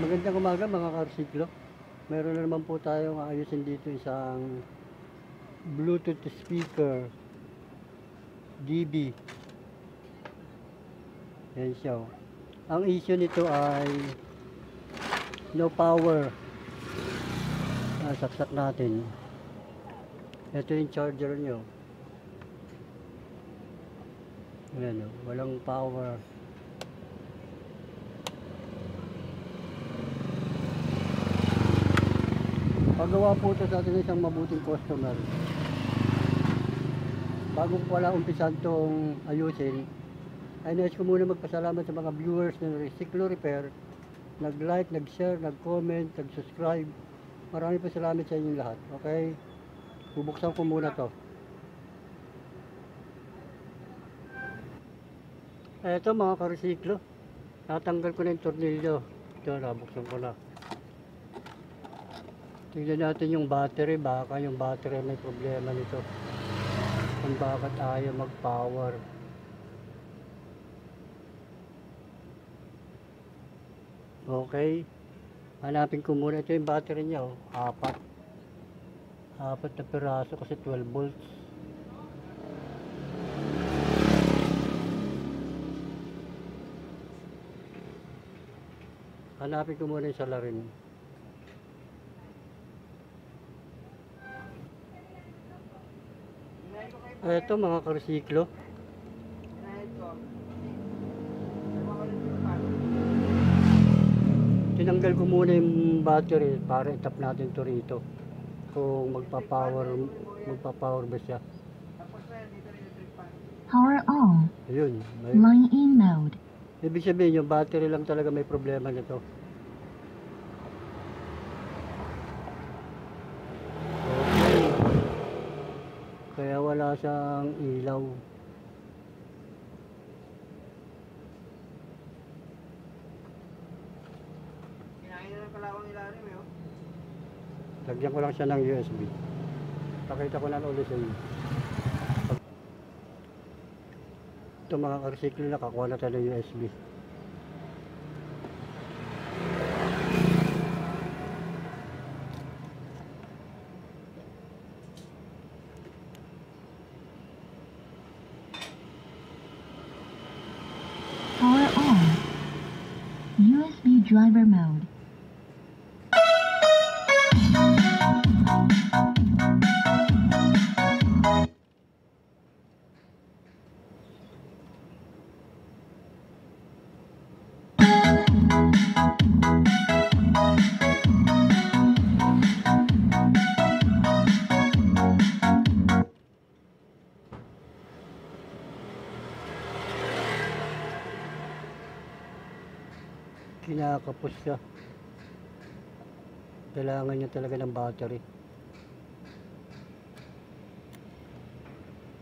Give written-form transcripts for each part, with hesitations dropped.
Magandang umaga mga karsiklo. Meron na naman po tayong ayusin dito isang Bluetooth speaker DB. Yan siya. Ang issue nito ay no power. Saksak natin. Ito yung charger nyo. Ayan, walang power. Pagawa po ito sa atin isang mabuting customer. Bago ko pala umpisan itong ayusin, ay nais ko muna magpasalamat sa mga viewers ng Recyclo Repair. Nag-like, nag-share, nag-comment, nag-subscribe. Maraming pasalamat sa inyong lahat. Okay? Bubuksan ko muna to. Ito mga ka-recyclo. Natanggal ko na yung tornilyo. Ito, nabuksan ko na. Tingnan natin yung battery. Baka yung battery may problema nito. Kung bakit ayaw mag-power. Okay. Hanapin ko muna. Ito yung battery niya. Oh. Apat na piraso kasi 12 volts. Hanapin ko muna yung salarin. Ito mga ka-recyclo. Tinanggal ko muna yung battery para itap natin to rito. Kung magpa-power ba siya. Power on. Ayun. Line in mode. Ibig sabihin yung battery lang talaga may problema nito. Kaya wala siyang ilaw. Lagyan ko lang siya ng USB. Pakita ko na ulit sa inyo. Ito mga ka-recyclo, nakakuha na tayo ng USB. Power on. USB driver mode. Kinakapos siya. Kailangan niya talaga ng battery.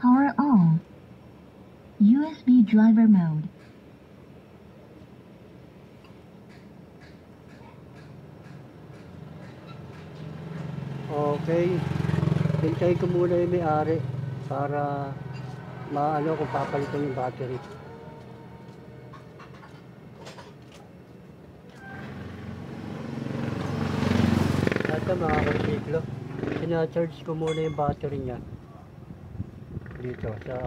Power on. USB driver mode. Okay. Hintayin ko muna yung may-ari para maano kung papalitan yung battery. Ito mga ka-recyclo, sinacharge ko muna yung battery niya dito sa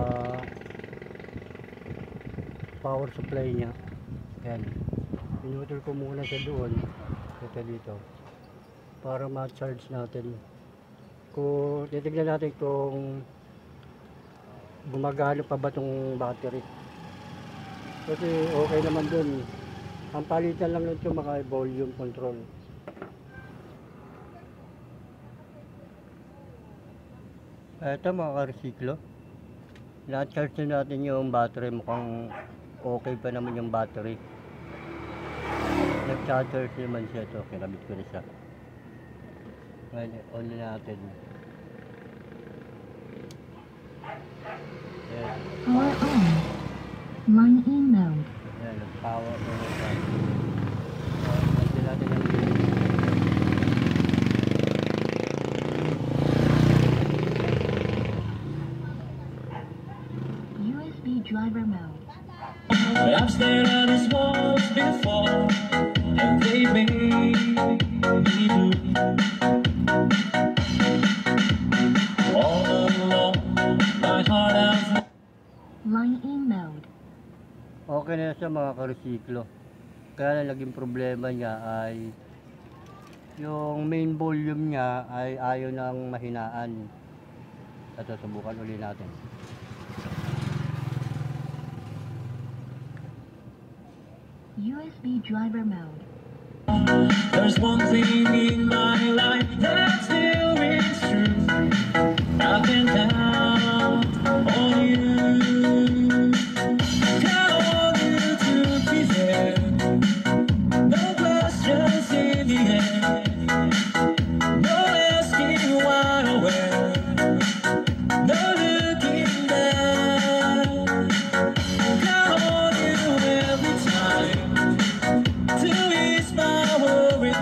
power supply niya. Yan, pinutol ko muna sa doon, ito dito, para ma-charge natin. Kung titignan natin kung gumagana pa ba itong battery, kasi okay naman dun. Ang palitan lang nito mga volume control. Ito mga ka-recyclo, na-charge na natin yung battery. Mukhang okay pa naman yung battery. Nag-charge naman siya ito. Kinabit ko na siya. Ngayon, on natin. Yes. Power on. Line in mode. Ayan, power on na siya. Nandiyan natin yung USB driver mode. I've stared at his walls before, and they've been siya mga karesiklo. Kaya lang naging problema niya ay yung main volume niya ay ayaw nang mahinaan. Ito, subukan uli natin. USB driver mode. There's one thing in my life that still rings true. I can count on you. Count on you to be there. No questions in the air. No asking why or where. No looking back. Count on you every time to ease my worries.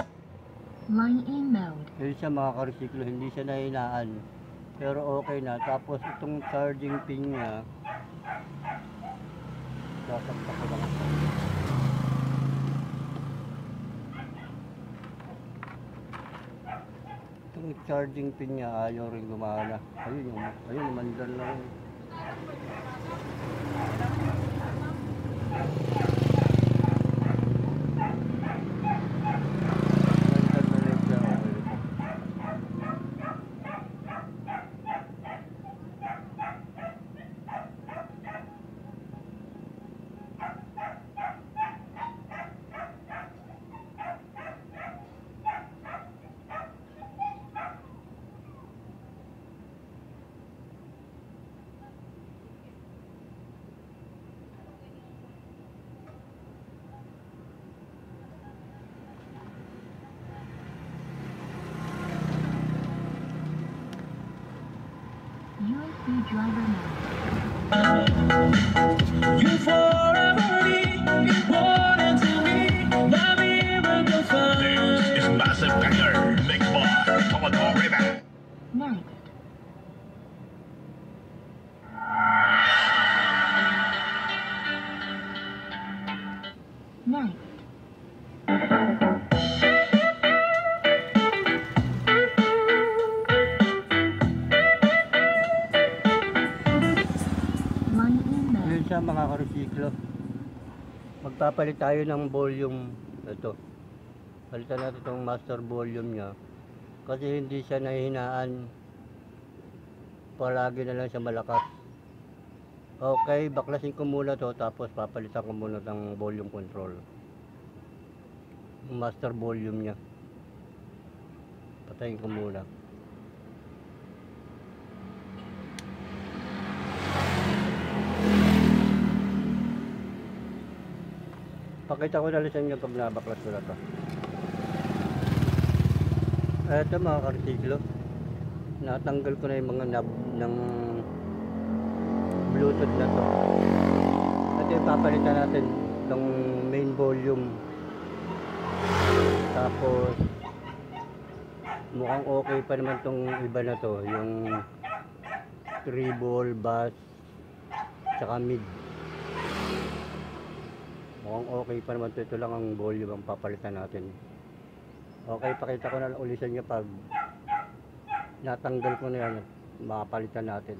Line in mode. Yun siya mga karesiklo, hindi siya nahinaan. Pero okay na. Tapos itong charging pin niya, sasaksak ko lang. Itong charging pin niya ayaw rin gumana. Ayun, mandal lang. USB driver mode. You forever be important to me. My miracle find. This is Massive Banger, Big Boy, Commodore Rayman. Next. Next. Line in mode. Yun siya mga karesiklo. Magpapalit tayo ng volume. Ito. Palitan natin itong master volume niya. Kasi hindi siya nahihinaan. Palagi na lang siya malakas. Okay, baklasin ko muna to. Tapos papalitan ko muna ng volume control. Master volume niya. Patayin ko muna. Pakita ko na lang sa inyo pag nabaklas ko na to. Eto mga karesiklo, natanggal ko na yung mga knob ng Bluetooth na to. At yung papalitan natin ng main volume. Tapos mukhang okay pa naman tong iba na to, yung treble, bass, tsaka mid. Mukhang okay pa naman to. Ito lang ang volume ang papalitan natin. Okay, pakita ko na lang ulit sa inyo pag natanggal ko na yan, makapalitan natin.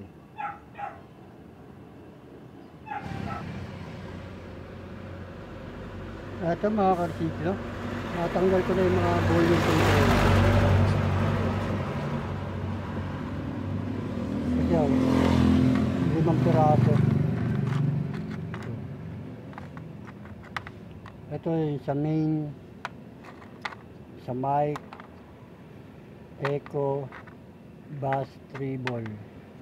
Ito mga karesiklo, natanggal ko na yung mga volume control. Yan, 5 piraso. Ito yung sa main, sa mic, echo, bass, treble.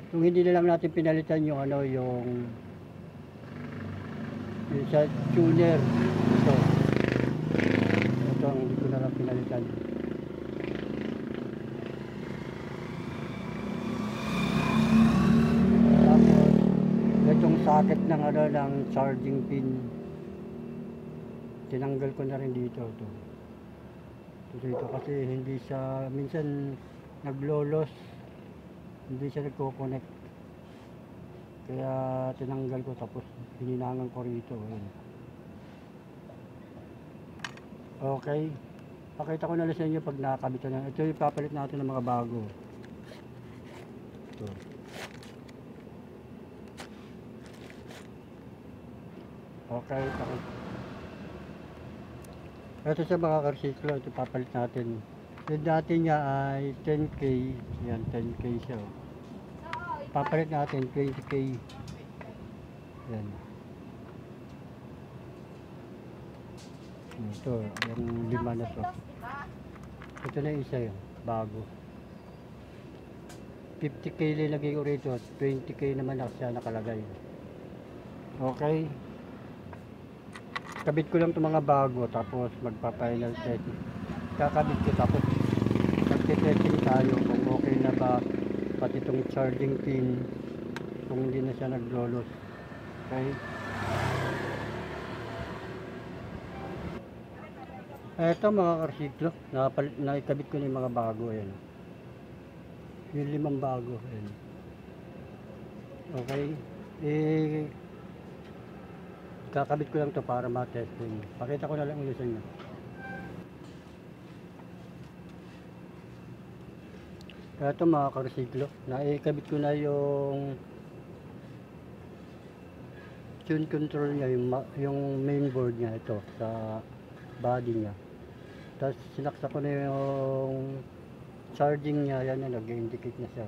Kung hindi na lang natin pinalitan yung ano, yung sa tuner. Ito ang hindi ko na lang pinalitan. Tapos itong socket ng ano, ng charging pin, tinanggal ko na rin dito to. Dito kasi hindi siya, minsan naglolos, hindi siya nagko-connect, kaya tinanggal ko tapos hininangan ko rito. Ayan. Okay, pakita ko na lang sa inyo pag nakakabit na. Ito yung papalit natin ng mga bago. Ito. Okay, okay. Ito sa mga karsiklo, ito papalit natin. Yung dati niya ay 10K. Yan, 10K siya. Oh. Papalit natin 20K. Yan. Ito, yung lima na to. Ito na isa yun, bago. 50K linagay ko rito, 20K naman na siya nakalagay. Okay. Kabit ko lang itong mga bago, tapos magpa-final set. Kakabit ko, tapos magte-testing tayo kung okay na ba pati itong charging pin, kung hindi na siya naglolos. Okay. Eto mga karsiklo, naikabit ko na yung mga bago. Ayan. Yung 5 bago. Ayan. Okay. Kakabit ko lang to para ma-testing. Pakita ko na lang ulit sa inyo. Eto mga karsiklo, naikabit ko na yung tune control niya, yung main board niya ito sa body niya. Tapos sinaksa ko na yung charging niya, yan na nag-indicate na siya.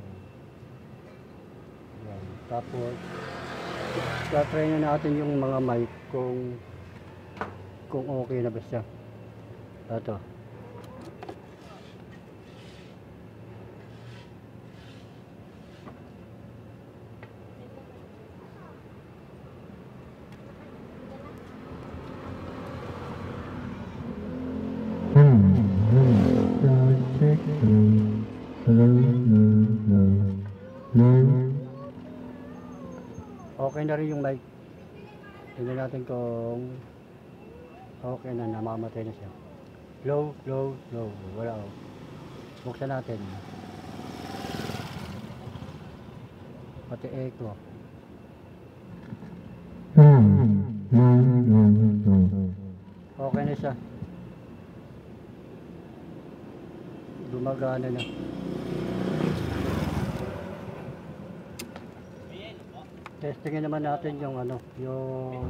Yan. Tapos try na natin yung mga mic kung okay na ba siya. Ito. Okay na rin yung mic. Tingnan natin kung okay na, namamatay na siya. Low, low, low. Wala. Oh. Buksan natin. Pati echo. Okay na siya. Gumagana na. Testingin naman natin yung yung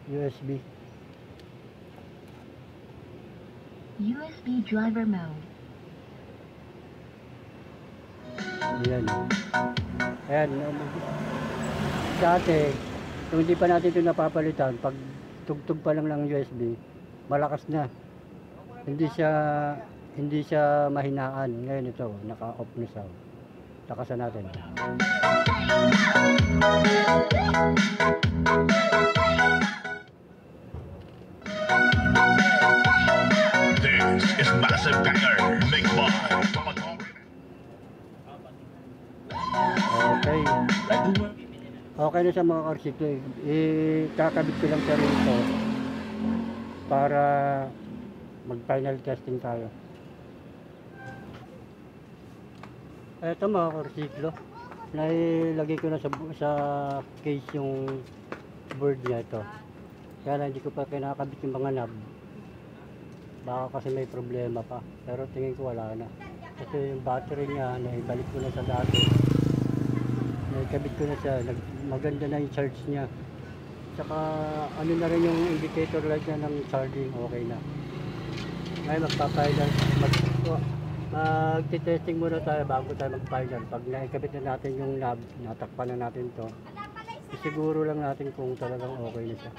USB. USB driver mode. Ayan. Ayan. Dati, kung hindi pa natin ito napapalitan, pag tugtog pa lang ng USB, malakas na. Hindi siya mahinaan. Ngayon ito, naka-off na siya. Takasan natin. This is Massive Banger, Big Boy, Tomato. Okay. Okay na sa mga karsiklo. Kakabit ko lang siya rito para mag-final testing tayo. Ito mga karsiklo, nailagay ko na sa case yung board niya ito. Kaya hindi ko pa kinakabit yung mga knob. Baka kasi may problema pa. Pero tingin ko wala na. Kasi yung battery niya, naibalik ko na sa dati. Naikabit ko na siya. Maganda na yung charge niya. Tsaka ano na rin yung indicator light niya ng charging. Okay na. Ngayon magpa-final. Magti-testing muna tayo bago tayo mag-final. Pag naikabit na natin yung knob, natakpan na natin to, siguro lang natin kung talagang okay na siya.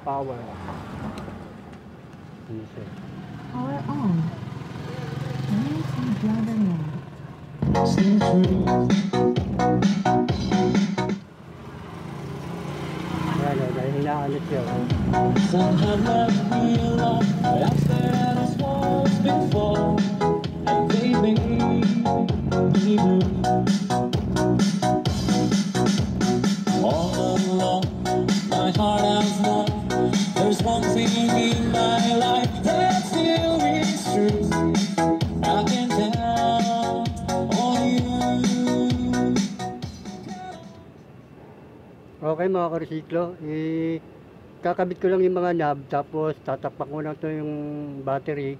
Power. Ano siya? Power on. USB driver mode. Ayan, dahil hinaalit siya. Some have left me alone. I've stared at those walls before, and they make me blue. All along, my heart has known. There's one thing in my life that still rings true. I can count on you. Okay mga karsiklo, kakabit ko lang yung mga knob, tapos tatakpak ko lang to yung battery,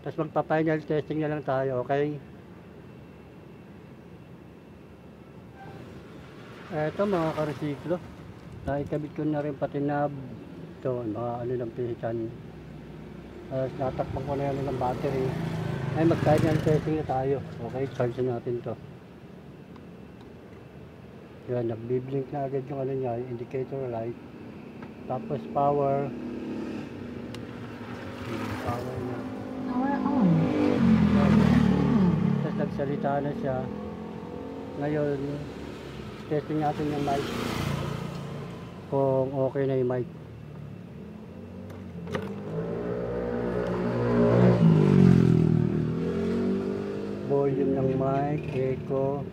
tapos magpa-final testing na lang tayo, okay? Eto mga karesiklo, naikabit ko na rin pati knob. Ito, mga ano ng pihikan. Natakpan ko na yan ng battery. Ay, mag-time testing na tayo. Okay, charge na natin to. Yan, nagbiblink na agad yung ano niya, yung indicator light. Tapos power. Power na. Power on. Tapos nagsalita na siya. Ngayon, testing natin yung mic. Kung okay na yung mic. Volume ng mic, echo.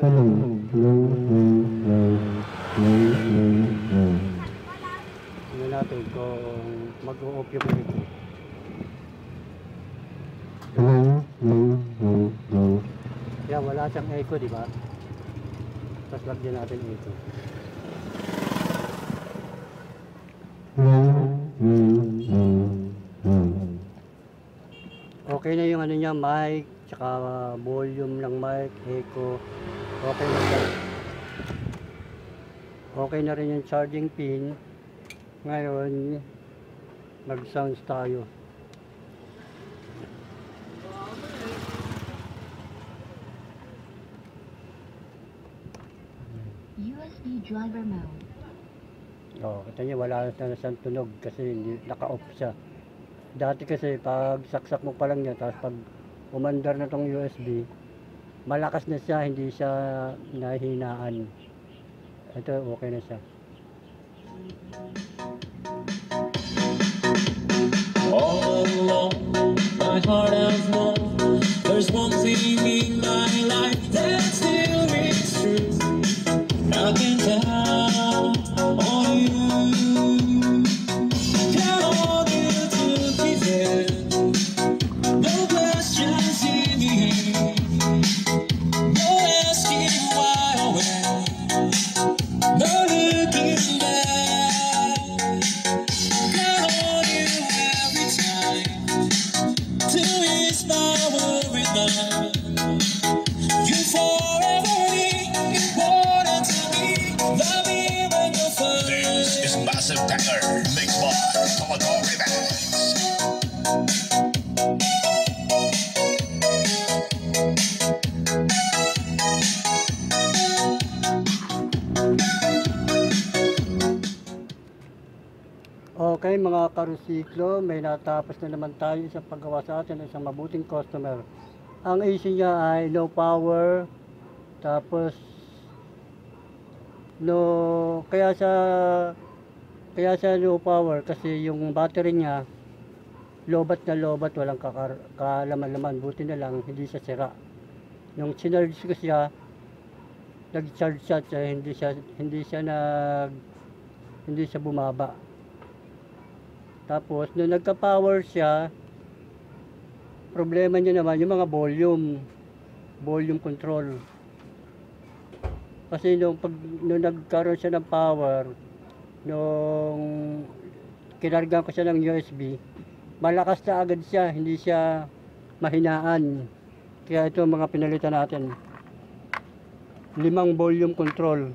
Hello. Tingnan natin kung mag-o-off yung echo. Yan, wala siyang echo, di ba? Tapos lagyan natin echo. Okay na yung ano niya, mic, tsaka volume ng mic, echo. Okay na siya. Okay na rin yung charging pin. Ngayon, mag-sounds tayo. USB driver mode. Oh, kita niyo wala na siyang tunog kasi hindi naka-off siya. Dati kasi pag saksak mo pa lang niya, tapos pag umandar na tong USB, malakas na siya, hindi siya nahihinaan. Ito, okay na siya. All along, my heart has known there's one thing in my life that still rings true. I can count on you. Count on you to be there. No questions in me. No asking why or when. No looking back. Count on you every time. To inspire with love. You forever important to me. Love me when you're fine. This is Massive Banger, mixed by Commodore Remix. Okay mga karusiklo, may natapos na naman tayo sa paggawa sa atin ng isang mabuting customer. Ang issue niya ay no power, tapos kaya sa low power kasi yung battery niya lobat na lobat, walang kalaman-laman. Buti na lang hindi siya sira. Nung sinarge ko siya, nag-charge siya, hindi siya bumaba. Tapos nung nagka-power siya, problema niya naman yung mga volume control. Kasi nung nagkaroon siya ng power, nung kinarga ko siya ng USB, malakas na agad siya, hindi siya mahinaan. Kaya ito mga pinalitan natin. 5 volume control.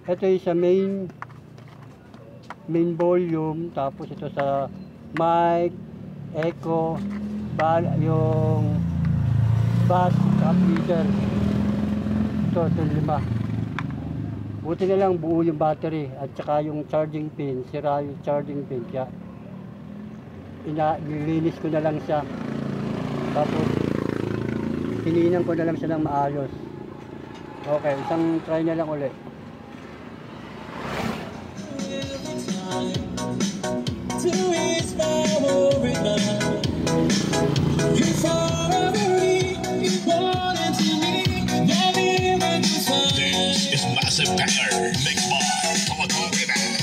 Ito yung sa main volume, tapos ito sa mic, echo, yung bass, amplifier. Ito 5. Buti na lang buo yung battery at saka yung charging pin, sira yung charging pin, kaya nilinis ko na lang siya. Tapos hinihinan ko na lang siya ng maayos. Okay, isang try na lang ulit. To inspire with love. You forever important to me. Love me when you're fine. This is Massive Banger, mixed by Commodore Remix.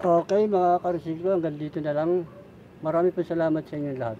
Okay mga karusiklo, hanggang dito na lang. Marami po salamat sa inyo lahat.